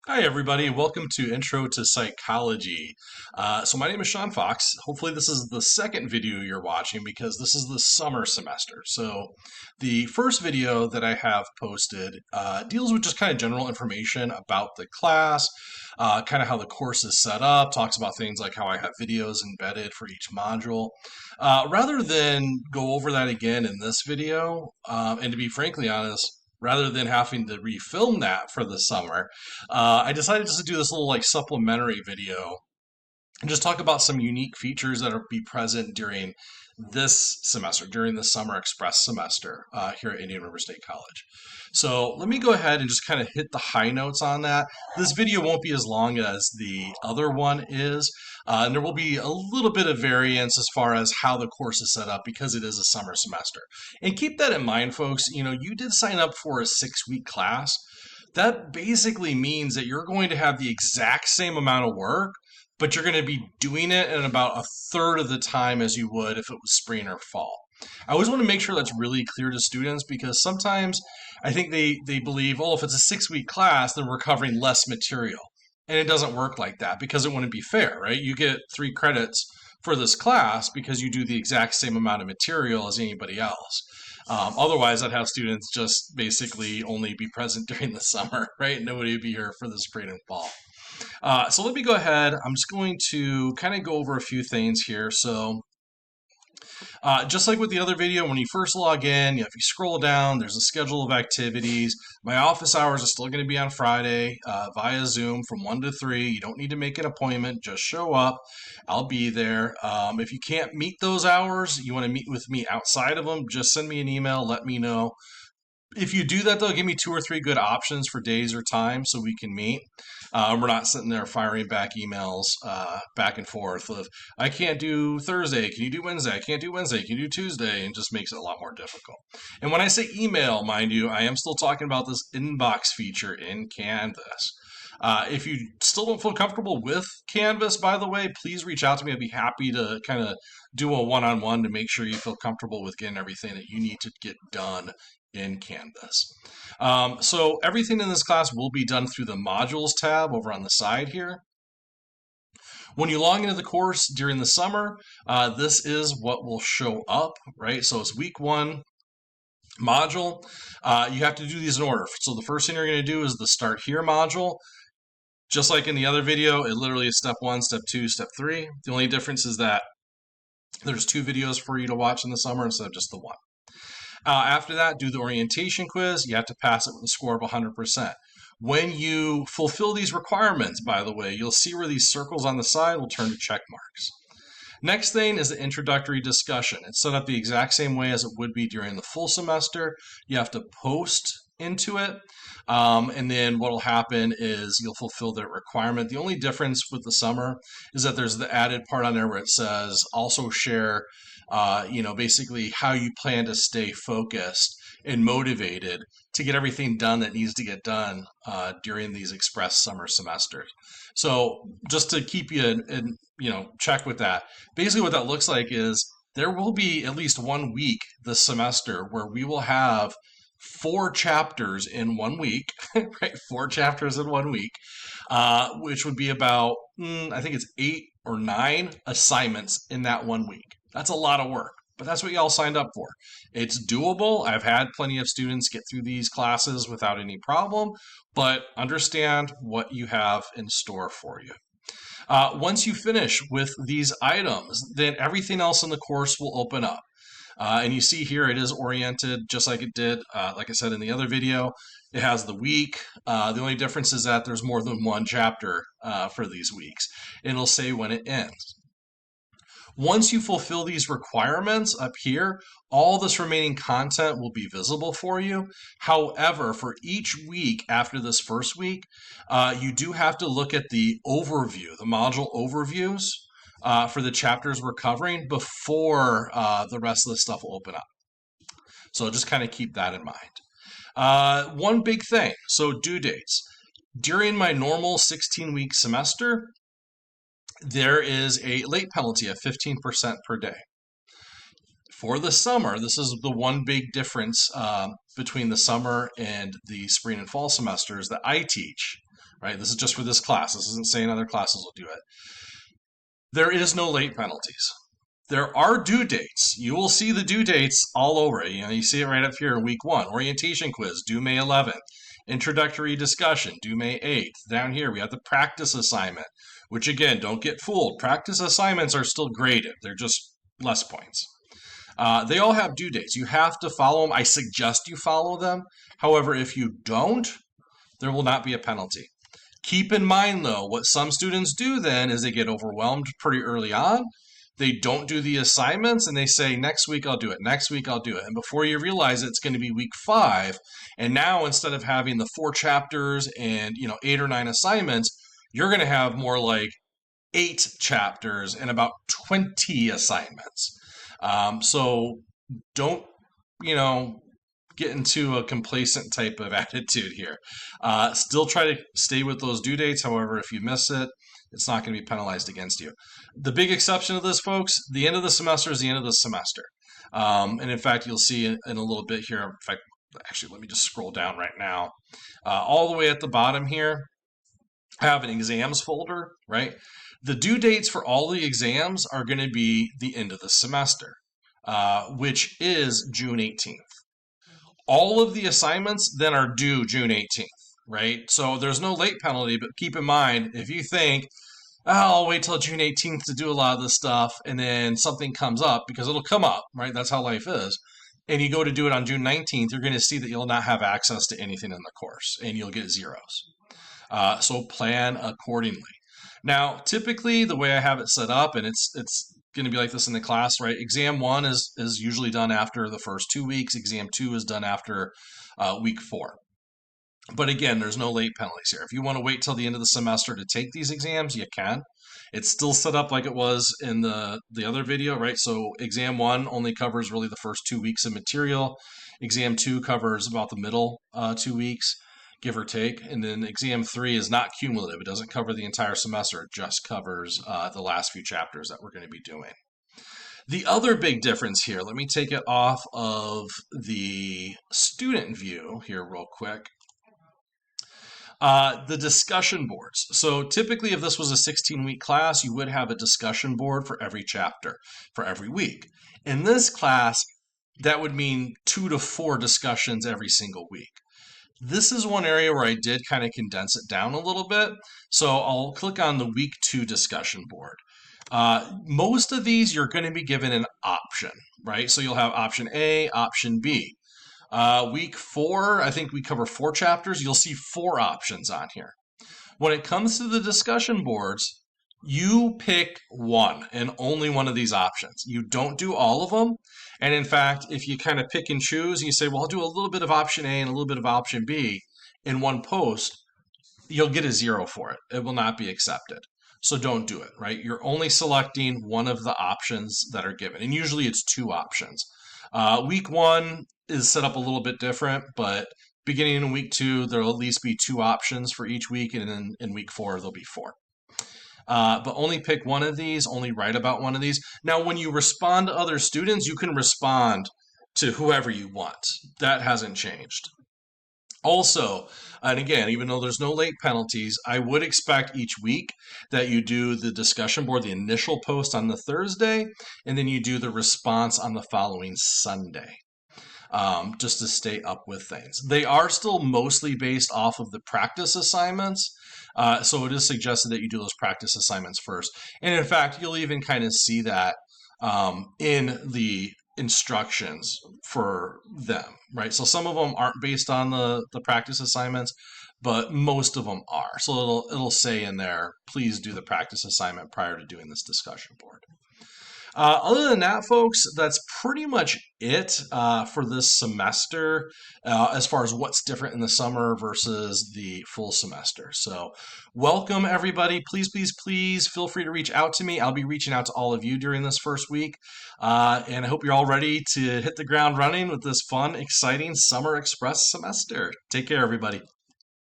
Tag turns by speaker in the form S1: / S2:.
S1: Hi, everybody. Welcome to Intro to Psychology. So my name is Sean Fox. Hopefully this is the second video you're watching because this is the summer semester. So the first video that I have posted deals with just kind of general information about the class, kind of how the course is set up, talks about things like how I have videos embedded for each module. Rather than go over that again in this video, and to be frankly honest, rather than having to refilm that for the summer, I decided just to do this little like supplementary video and just talk about some unique features that will be present during this semester, during the summer express semester here at Indian River State College. So let me go ahead and just kind of hit the high notes on that. This video won't be as long as the other one is, and there will be a little bit of variance as far as how the course is set up because it is a summer semester. And keep that in mind, folks. You did sign up for a 6-week class. That basically means that you're going to have the exact same amount of work, but you're going to be doing it in about a third of the time as you would if it was spring or fall. I always want to make sure that's really clear to students because sometimes I think they believe, oh, if it's a 6-week class, then we're covering less material. And it doesn't work like that because it wouldn't be fair, right? You get 3 credits for this class because you do the exact same amount of material as anybody else. Otherwise, I'd have students just basically only be present during the summer, right? Nobody would be here for the spring and fall. So let me go ahead. I'm just going to kind of go over a few things here. So just like with the other video, when you first log in, if you scroll down, there's a schedule of activities. My office hours are still going to be on Friday via Zoom from 1 to 3. You don't need to make an appointment. Just show up. I'll be there. If you can't meet those hours, you want to meet with me outside of them, just send me an email. Let me know. If you do that, though, give me 2 or 3 good options for days or times so we can meet. We're not sitting there firing back emails back and forth of, I can't do Thursday, can you do Wednesday? I can't do Wednesday, can you do Tuesday? And just makes it a lot more difficult. And when I say email, mind you, I am still talking about this inbox feature in Canvas. If you still don't feel comfortable with Canvas, by the way, please reach out to me. I'd be happy to kind of do a one-on-one to make sure you feel comfortable with getting everything that you need to get done in Canvas. So everything in this class will be done through the modules tab over on the side here. When you log into the course during the summer, this is what will show up, right? So it's week 1 module. You have to do these in order. So the first thing you're going to do is the Start Here module. Just like in the other video, it literally is step 1, step 2, step 3. The only difference is that there's 2 videos for you to watch in the summer instead of just the 1. After that, do the orientation quiz. You have to pass it with a score of 100%. When you fulfill these requirements, by the way, you'll see where these circles on the side will turn to check marks. Next thing is the introductory discussion. It's set up the exact same way as it would be during the full semester. You have to post into it, and then what will happen is you'll fulfill that requirement. The only difference with the summer is that there's the added part on there where it says also share basically how you plan to stay focused and motivated to get everything done that needs to get done during these express summer semesters. So just to keep you in check with that, basically what that looks like is there will be at least 1 week this semester where we will have 4 chapters in 1 week, right? 4 chapters in 1 week, which would be about, I think it's 8 or 9 assignments in that 1 week. That's a lot of work, but that's what y'all signed up for. It's doable. I've had plenty of students get through these classes without any problem, but understand what you have in store for you. Once you finish with these items, then everything else in the course will open up. And you see here it is oriented just like it did, like I said in the other video. It has the week. The only difference is that there's more than 1 chapter for these weeks. It'll say when it ends. Once you fulfill these requirements up here, all this remaining content will be visible for you. However, for each week after this first week, you do have to look at the overview, the module overviews for the chapters we're covering before the rest of the stuff will open up. So just kind of keep that in mind. One big thing, so due dates. During my normal 16-week semester, there is a late penalty of 15% per day. For the summer, this is the one big difference between the summer and the spring and fall semesters that I teach, right? This is just for this class. This isn't saying other classes will do it. There is no late penalties. There are due dates. You will see the due dates all over it. You see it right up here in week 1. Orientation quiz, due May 11th. Introductory discussion, due May 8th. Down here, we have the practice assignment, which again, don't get fooled. Practice assignments are still graded. They're just less points. They all have due dates. You have to follow them. I suggest you follow them. However, if you don't, there will not be a penalty. Keep in mind, though, what some students do then is they get overwhelmed pretty early on. They don't do the assignments and they say, next week I'll do it, next week I'll do it. And before you realize it, it's going to be week 5. And now instead of having the 4 chapters and 8 or 9 assignments, you're going to have more like 8 chapters and about 20 assignments. So don't, get into a complacent type of attitude here. Still try to stay with those due dates. However, if you miss it, it's not going to be penalized against you. The big exception of this, folks, the end of the semester is the end of the semester. And in fact, you'll see in a little bit here, in fact, actually, let me just scroll down right now. All the way at the bottom here, I have an exams folder, right? The due dates for all the exams are going to be the end of the semester, which is June 18th. All of the assignments then are due June 18th, right? So there's no late penalty, but keep in mind, if you think, I'll wait till June 18th to do a lot of this stuff, and then something comes up, because it'll come up, right? That's how life is. And you go to do it on June 19th, you're going to see that you'll not have access to anything in the course, and you'll get zeros. So plan accordingly. Now, typically, the way I have it set up, and it's going to be like this in the class, right? Exam 1 is usually done after the first 2 weeks. Exam 2 is done after week 4. But again, there's no late penalties here. If you want to wait till the end of the semester to take these exams, you can. It's still set up like it was in the other video, right? So exam 1 only covers really the first 2 weeks of material. Exam 2 covers about the middle 2 weeks, give or take. And then exam 3 is not cumulative. It doesn't cover the entire semester. It just covers the last few chapters that we're going to be doing. The other big difference here, let me take it off of the student view here real quick. The discussion boards. So typically, if this was a 16-week class, you would have a discussion board for every chapter, for every week. In this class, that would mean 2 to 4 discussions every single week. This is one area where I did kind of condense it down a little bit. So I'll click on the week 2 discussion board. Most of these, you're going to be given an option, right? So you'll have option A, option B. Week 4, I think we cover 4 chapters. You'll see 4 options on here. When it comes to the discussion boards, you pick one and only one of these options. You don't do all of them. And in fact, if you kind of pick and choose and you say, well, I'll do a little bit of option A and a little bit of option B in one post, you'll get a 0 for it. It will not be accepted. So don't do it, right? You're only selecting one of the options that are given. And usually it's 2 options. Week 1 is set up a little bit different, but beginning in week 2, there'll at least be 2 options for each week, and then in week 4, there'll be 4. But only pick one of these, only write about one of these. Now, when you respond to other students, you can respond to whoever you want. That hasn't changed. Also, and again, even though there's no late penalties, I would expect each week that you do the discussion board, the initial post on the Thursday, and then you do the response on the following Sunday, just to stay up with things. They are still mostly based off of the practice assignments, so it is suggested that you do those practice assignments first. And in fact, you'll even kind of see that in the instructions for them, right? So some of them aren't based on the practice assignments, but most of them are. So it'll say in there, please do the practice assignment prior to doing this discussion board. Other than that, folks, that's pretty much it for this semester as far as what's different in the summer versus the full semester. So welcome, everybody. Please, please, please feel free to reach out to me. I'll be reaching out to all of you during this first week. And I hope you're all ready to hit the ground running with this fun, exciting Summer Express semester. Take care, everybody.